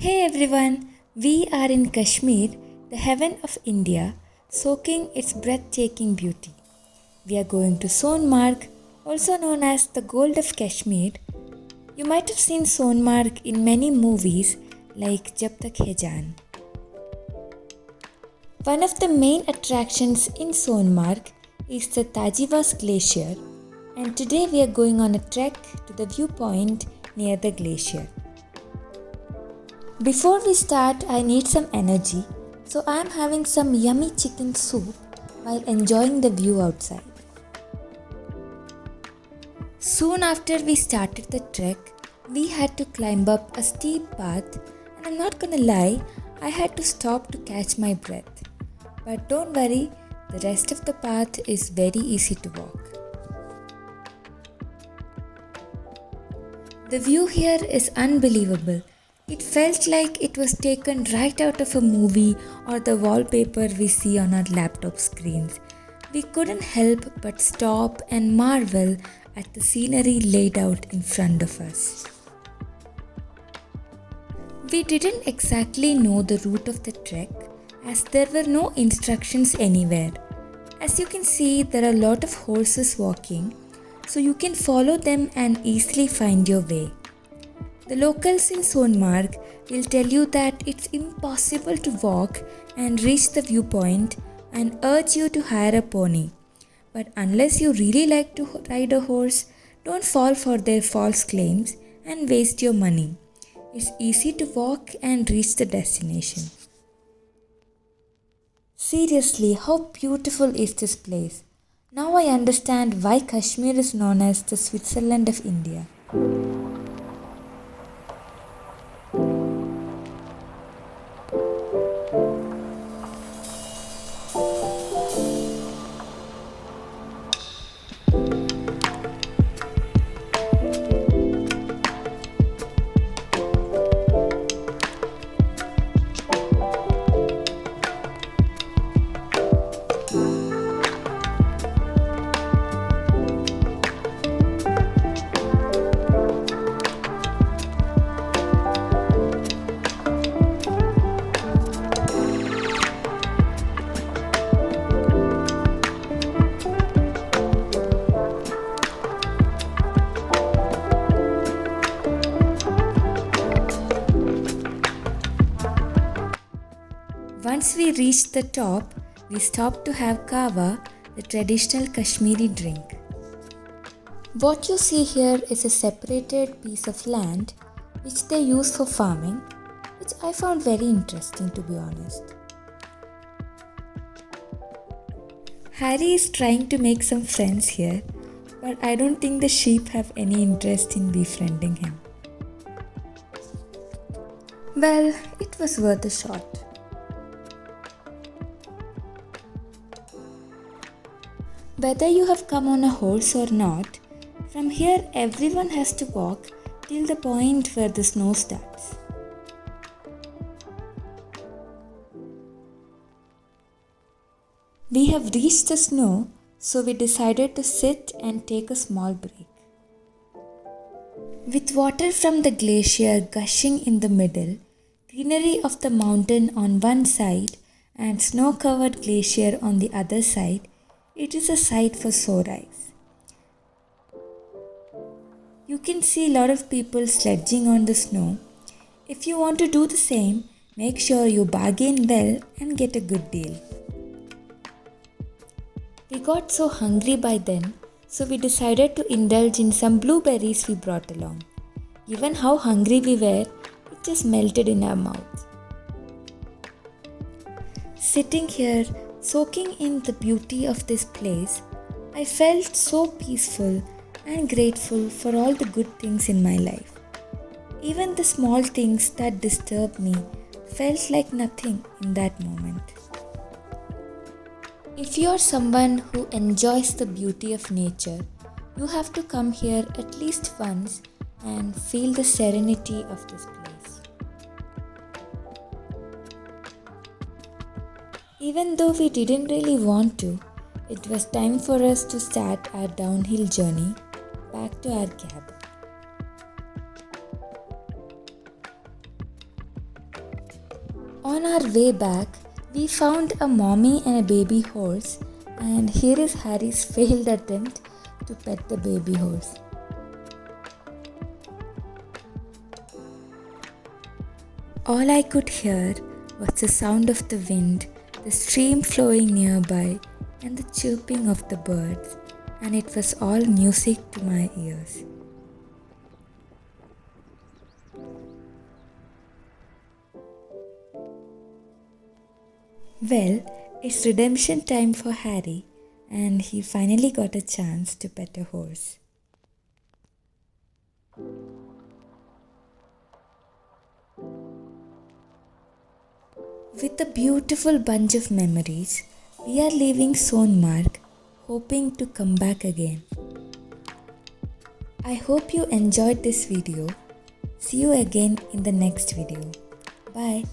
Hey everyone, we are in Kashmir, the heaven of India, soaking its breathtaking beauty. We are going to Sonamarg, also known as the Gold of Kashmir. You might have seen Sonamarg in many movies like Jab Tak Hai Jaan. One of the main attractions in Sonamarg is the Thajiwas Glacier, and today we are going on a trek to the viewpoint near the glacier. Before we start, I need some energy, so I am having some yummy chicken soup while enjoying the view outside. Soon after we started the trek, we had to climb up a steep path, and I'm not gonna lie, I had to stop to catch my breath. But don't worry, the rest of the path is very easy to walk. The view here is unbelievable. It felt like it was taken right out of a movie or the wallpaper we see on our laptop screens. We couldn't help but stop and marvel at the scenery laid out in front of us. We didn't exactly know the route of the trek as there were no instructions anywhere. As you can see, there are a lot of horses walking, so you can follow them and easily find your way. The locals in Sonamarg will tell you that it's impossible to walk and reach the viewpoint and urge you to hire a pony. But unless you really like to ride a horse, don't fall for their false claims and waste your money. It's easy to walk and reach the destination. Seriously, how beautiful is this place? Now I understand why Kashmir is known as the Switzerland of India. Once we reached the top, we stopped to have kahwa, the traditional Kashmiri drink. What you see here is a separated piece of land which they use for farming, which I found very interesting, to be honest. Harry is trying to make some friends here, but I don't think the sheep have any interest in befriending him. Well, it was worth a shot. Whether you have come on a horse or not, from here everyone has to walk till the point where the snow starts. We have reached the snow, so we decided to sit and take a small break. With water from the glacier gushing in the middle, greenery of the mountain on one side and snow-covered glacier on the other side, it is a sight for sore eyes. You can see a lot of people sledging on the snow. If you want to do the same, make sure you bargain well and get a good deal. We got so hungry by then, so we decided to indulge in some blueberries we brought along. Given how hungry we were, it just melted in our mouth. Sitting here, soaking in the beauty of this place, I felt so peaceful and grateful for all the good things in my life. Even the small things that disturbed me felt like nothing in that moment. If you are someone who enjoys the beauty of nature, you have to come here at least once and feel the serenity of this place. Even though we didn't really want to, it was time for us to start our downhill journey back to our cab. On our way back, we found a mommy and a baby horse, and here is Harry's failed attempt to pet the baby horse. All I could hear was the sound of the wind, the stream flowing nearby, and the chirping of the birds, and it was all music to my ears. Well, it's redemption time for Harry, and he finally got a chance to pet a horse. With a beautiful bunch of memories, we are leaving Sonamarg, hoping to come back again. I hope you enjoyed this video. See you again in the next video. Bye.